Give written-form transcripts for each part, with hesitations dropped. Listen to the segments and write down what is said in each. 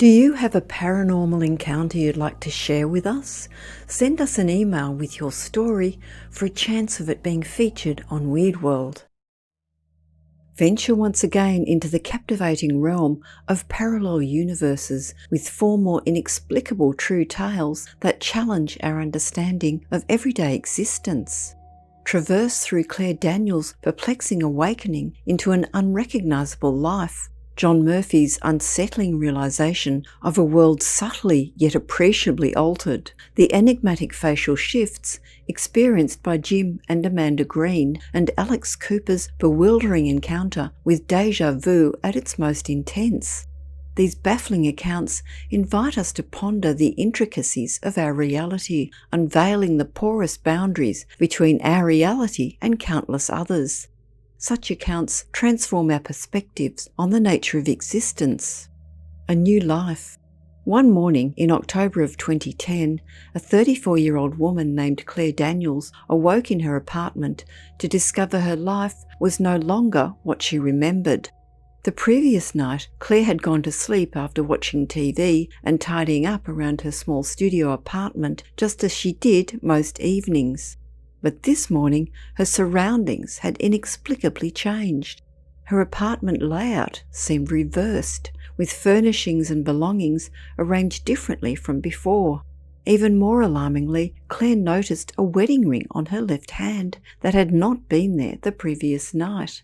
Do you have a paranormal encounter you'd like to share with us? Send us an email with your story for a chance of it being featured on Weird World. Venture once again into the captivating realm of parallel universes with 4 more inexplicable true tales that challenge our understanding of everyday existence. Traverse through Claire Daniels' perplexing awakening into an unrecognizable life, John Murphy's unsettling realization of a world subtly yet appreciably altered, the enigmatic facial shifts experienced by Jim and Amanda Green, and Alex Cooper's bewildering encounter with déjà vu at its most intense. These baffling accounts invite us to ponder the intricacies of our reality, unveiling the porous boundaries between our reality and countless others. Such accounts transform our perspectives on the nature of existence. A new life. One morning in October of 2010, a 34-year-old woman named Claire Daniels awoke in her apartment to discover her life was no longer what she remembered. The previous night, Claire had gone to sleep after watching TV and tidying up around her small studio apartment, just as she did most evenings. But this morning, her surroundings had inexplicably changed. Her apartment layout seemed reversed, with furnishings and belongings arranged differently from before. Even more alarmingly, Claire noticed a wedding ring on her left hand that had not been there the previous night.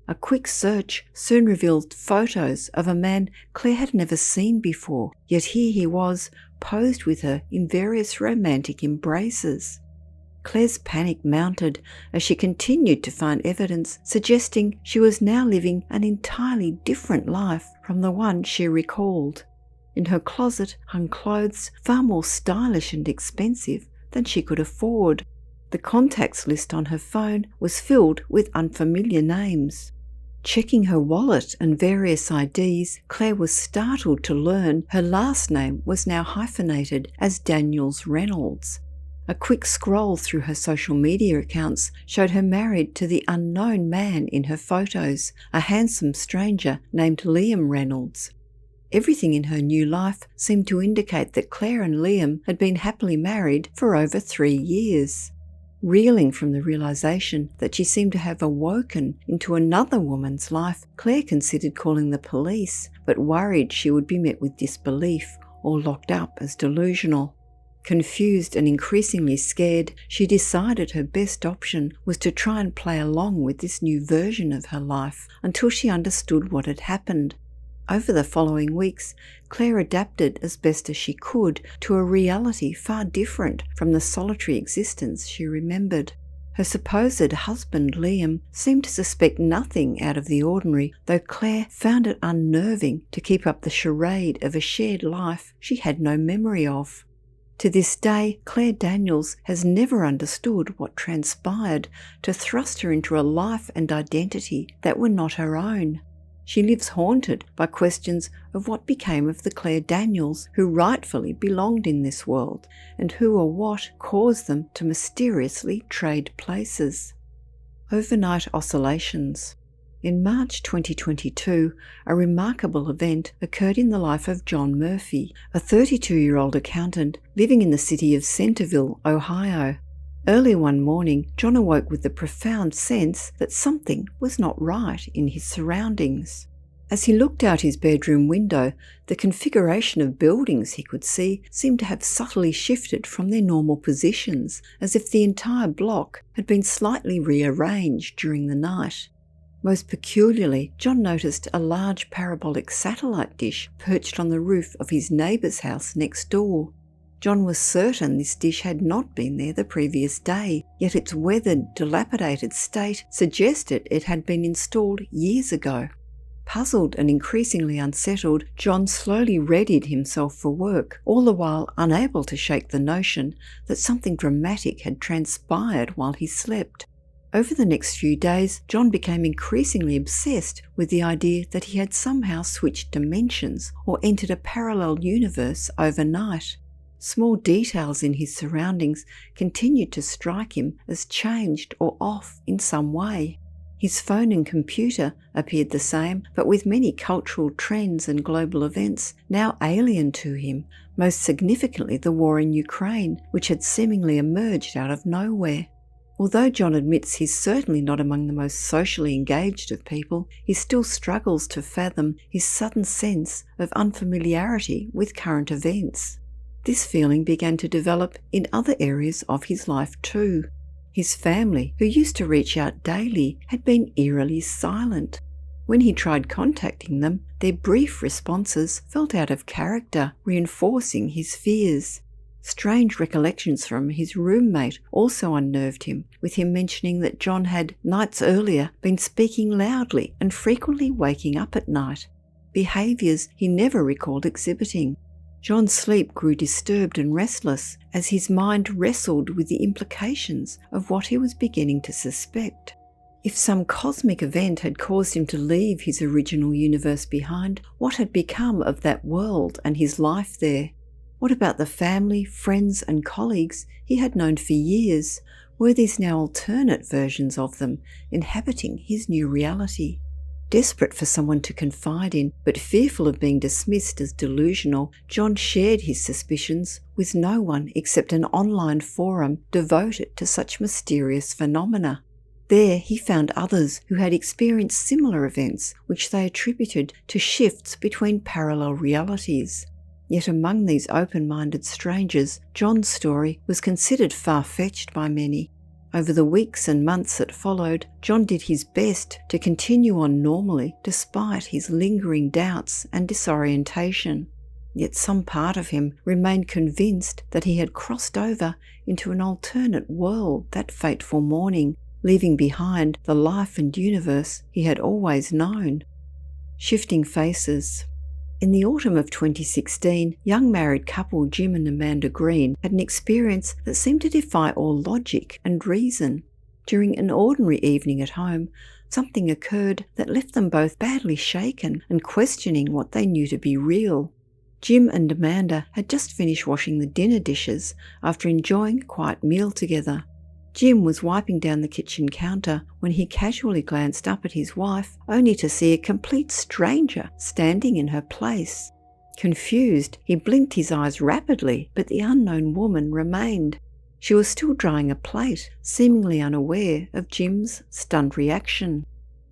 A quick search soon revealed photos of a man Claire had never seen before, yet here he was, posed with her in various romantic embraces. Claire's panic mounted as she continued to find evidence suggesting she was now living an entirely different life from the one she recalled. In her closet hung clothes far more stylish and expensive than she could afford. The contacts list on her phone was filled with unfamiliar names. Checking her wallet and various IDs, Claire was startled to learn her last name was now hyphenated as Daniels Reynolds. A quick scroll through her social media accounts showed her married to the unknown man in her photos, a handsome stranger named Liam Reynolds. Everything in her new life seemed to indicate that Claire and Liam had been happily married for over 3 years. Reeling from the realization that she seemed to have awoken into another woman's life, Claire considered calling the police, but worried she would be met with disbelief or locked up as delusional. Confused and increasingly scared, she decided her best option was to try and play along with this new version of her life until she understood what had happened. Over the following weeks, Claire adapted as best as she could to a reality far different from the solitary existence she remembered. Her supposed husband, Liam, seemed to suspect nothing out of the ordinary, though Claire found it unnerving to keep up the charade of a shared life she had no memory of. To this day, Claire Daniels has never understood what transpired to thrust her into a life and identity that were not her own. She lives haunted by questions of what became of the Claire Daniels who rightfully belonged in this world, and who or what caused them to mysteriously trade places. Overnight oscillations. In March 2022, a remarkable event occurred in the life of John Murphy, a 32-year-old accountant living in the city of Centerville, Ohio. Early one morning, John awoke with the profound sense that something was not right in his surroundings. As he looked out his bedroom window, the configuration of buildings he could see seemed to have subtly shifted from their normal positions, as if the entire block had been slightly rearranged during the night. Most peculiarly, John noticed a large parabolic satellite dish perched on the roof of his neighbour's house next door. John was certain this dish had not been there the previous day, yet its weathered, dilapidated state suggested it had been installed years ago. Puzzled and increasingly unsettled, John slowly readied himself for work, all the while unable to shake the notion that something dramatic had transpired while he slept. Over the next few days, John became increasingly obsessed with the idea that he had somehow switched dimensions or entered a parallel universe overnight. Small details in his surroundings continued to strike him as changed or off in some way. His phone and computer appeared the same, but with many cultural trends and global events now alien to him, most significantly the war in Ukraine, which had seemingly emerged out of nowhere. Although John admits he's certainly not among the most socially engaged of people, he still struggles to fathom his sudden sense of unfamiliarity with current events. This feeling began to develop in other areas of his life too. His family, who used to reach out daily, had been eerily silent. When he tried contacting them, their brief responses felt out of character, reinforcing his fears. Strange recollections from his roommate also unnerved him, with him mentioning that John had, nights earlier, been speaking loudly and frequently waking up at night, behaviours he never recalled exhibiting. John's sleep grew disturbed and restless as his mind wrestled with the implications of what he was beginning to suspect. If some cosmic event had caused him to leave his original universe behind, what had become of that world and his life there? What about the family, friends and colleagues he had known for years? Were these now alternate versions of them, inhabiting his new reality? Desperate for someone to confide in, but fearful of being dismissed as delusional, John shared his suspicions with no one except an online forum devoted to such mysterious phenomena. There he found others who had experienced similar events, which they attributed to shifts between parallel realities. Yet among these open-minded strangers, John's story was considered far-fetched by many. Over the weeks and months that followed, John did his best to continue on normally despite his lingering doubts and disorientation. Yet some part of him remained convinced that he had crossed over into an alternate world that fateful morning, leaving behind the life and universe he had always known. Shifting faces. In the autumn of 2016, young married couple Jim and Amanda Green had an experience that seemed to defy all logic and reason. During an ordinary evening at home, something occurred that left them both badly shaken and questioning what they knew to be real. Jim and Amanda had just finished washing the dinner dishes after enjoying a quiet meal together. Jim was wiping down the kitchen counter when he casually glanced up at his wife, only to see a complete stranger standing in her place. Confused, he blinked his eyes rapidly, but the unknown woman remained. She was still drying a plate, seemingly unaware of Jim's stunned reaction.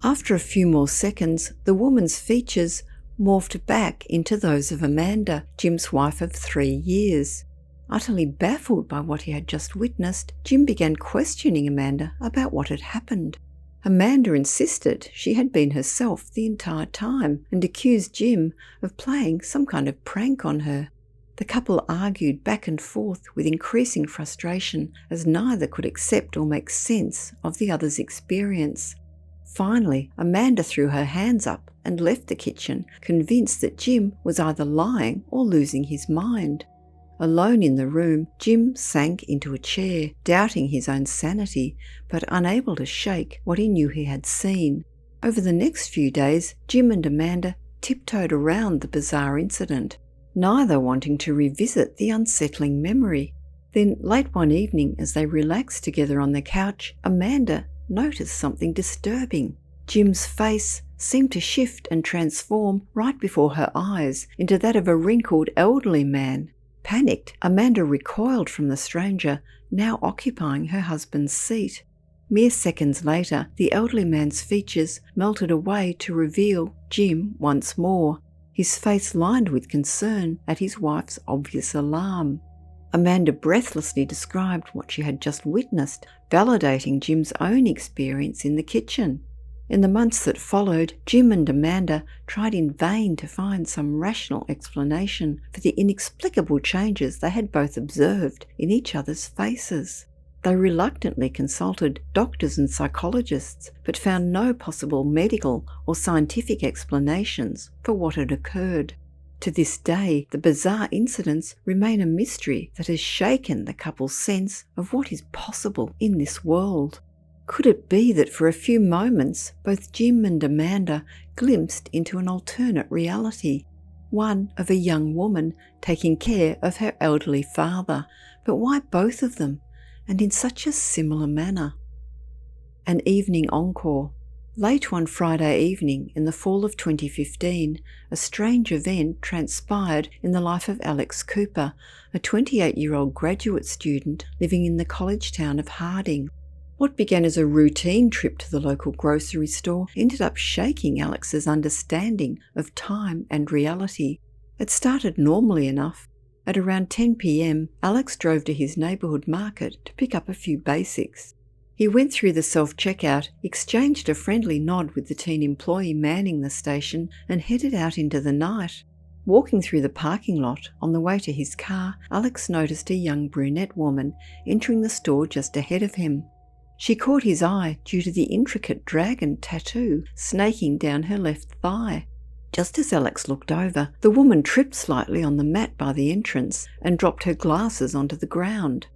After a few more seconds, the woman's features morphed back into those of Amanda, Jim's wife of 3 years. Utterly baffled by what he had just witnessed, Jim began questioning Amanda about what had happened. Amanda insisted she had been herself the entire time and accused Jim of playing some kind of prank on her. The couple argued back and forth with increasing frustration as neither could accept or make sense of the other's experience. Finally, Amanda threw her hands up and left the kitchen, convinced that Jim was either lying or losing his mind. Alone in the room, Jim sank into a chair, doubting his own sanity, but unable to shake what he knew he had seen. Over the next few days, Jim and Amanda tiptoed around the bizarre incident, neither wanting to revisit the unsettling memory. Then, late one evening, as they relaxed together on the couch, Amanda noticed something disturbing. Jim's face seemed to shift and transform right before her eyes into that of a wrinkled elderly man. Panicked, Amanda recoiled from the stranger, now occupying her husband's seat. Mere seconds later, the elderly man's features melted away to reveal Jim once more, his face lined with concern at his wife's obvious alarm. Amanda breathlessly described what she had just witnessed, validating Jim's own experience in the kitchen. In the months that followed, Jim and Amanda tried in vain to find some rational explanation for the inexplicable changes they had both observed in each other's faces. They reluctantly consulted doctors and psychologists, but found no possible medical or scientific explanations for what had occurred. To this day, the bizarre incidents remain a mystery that has shaken the couple's sense of what is possible in this world. Could it be that for a few moments both Jim and Amanda glimpsed into an alternate reality, one of a young woman taking care of her elderly father? But why both of them, and in such a similar manner? An evening encore. Late one Friday evening in the fall of 2015, a strange event transpired in the life of Alex Cooper, a 28-year-old graduate student living in the college town of Harding. What began as a routine trip to the local grocery store ended up shaking Alex's understanding of time and reality. It started normally enough. At around 10 p.m, Alex drove to his neighbourhood market to pick up a few basics. He went through the self-checkout, exchanged a friendly nod with the teen employee manning the station, and headed out into the night. Walking through the parking lot on the way to his car, Alex noticed a young brunette woman entering the store just ahead of him. She caught his eye due to the intricate dragon tattoo snaking down her left thigh. Just as Alex looked over, the woman tripped slightly on the mat by the entrance and dropped her glasses onto the ground.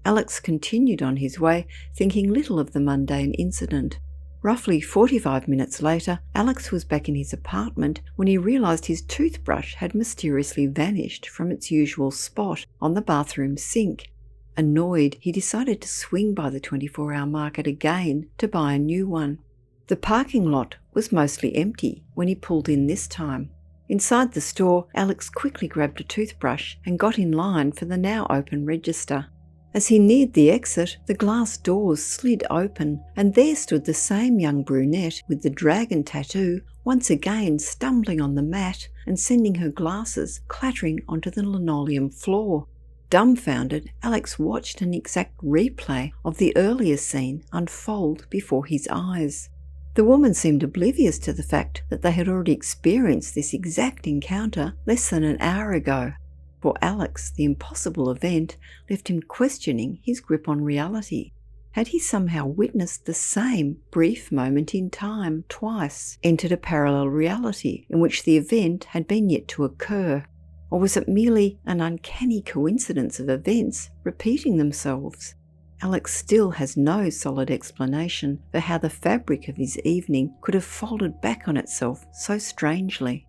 Alex continued on his way, thinking little of the mundane incident. Roughly 45 minutes later, Alex was back in his apartment when he realised his toothbrush had mysteriously vanished from its usual spot on the bathroom sink. Annoyed, he decided to swing by the 24-hour market again to buy a new one. The parking lot was mostly empty when he pulled in this time. Inside the store, Alex quickly grabbed a toothbrush and got in line for the now open register. As he neared the exit, the glass doors slid open, and there stood the same young brunette with the dragon tattoo, once again stumbling on the mat and sending her glasses clattering onto the linoleum floor. Dumbfounded, Alex watched an exact replay of the earlier scene unfold before his eyes. The woman seemed oblivious to the fact that they had already experienced this exact encounter less than an hour ago. For Alex, the impossible event left him questioning his grip on reality. Had he somehow witnessed the same brief moment in time twice, entered a parallel reality in which the event had been yet to occur? Or was it merely an uncanny coincidence of events repeating themselves? Alex still has no solid explanation for how the fabric of his evening could have folded back on itself so strangely.